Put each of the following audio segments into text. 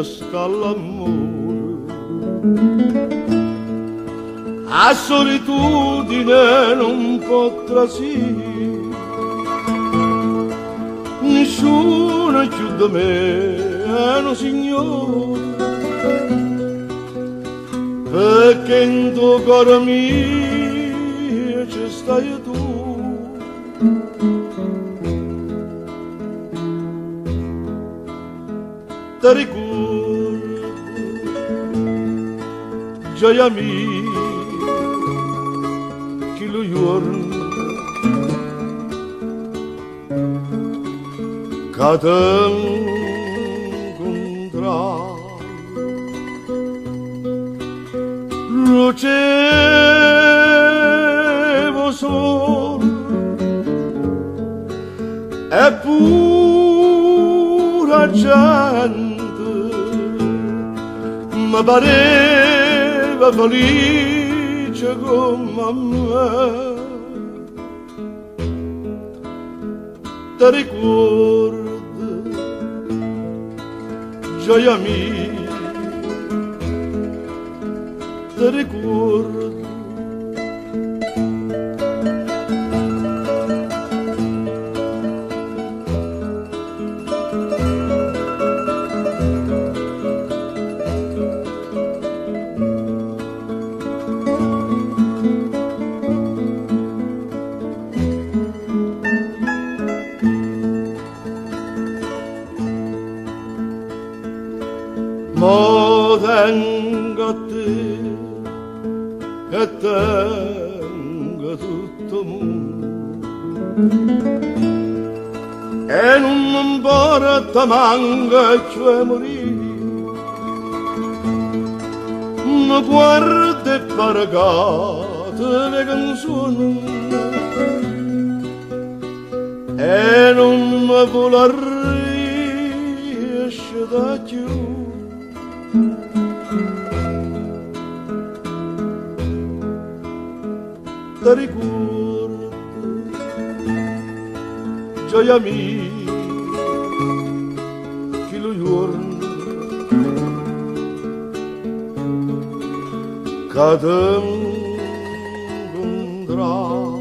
sta l'amore. A solitudine non potrà sì, nessuno più da me, no signore, perché in tuo cuore mio ci stai tu. Ti ricordo, gioia mia, che lo giorno che ti incontrai, lucevo solo e pura gente mi pareva felice come me. Ti ricordo, gioia mia, ti ricordo. Ma tengo a te e tengo tutto il mondo e non mi importa manca cioè morire. Mi guarda e paracate le canzoni e non mi vuole riesce da più. Ti ricordo, gioia mia, che lo giorno che ti incontrai,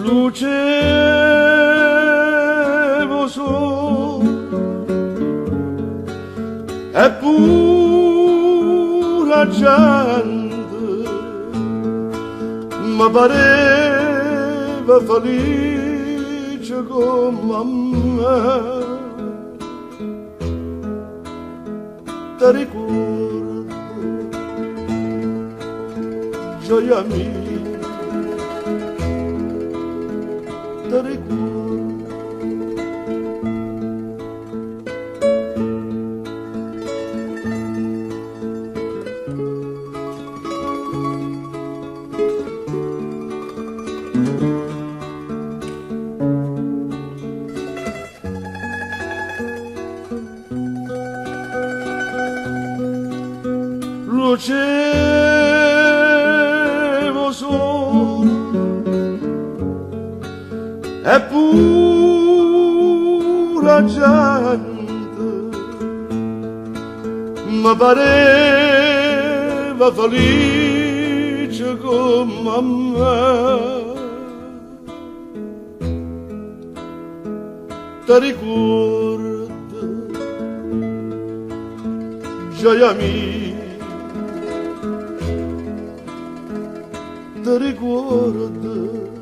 lucevo solo e pura gente mi pareva felice come me. Ti ricordo, gioia mia, ti ricordo. Lucevo solo e pura gente mi pareva felice come me. Ti ricordo, gioia mia, ti ricordo.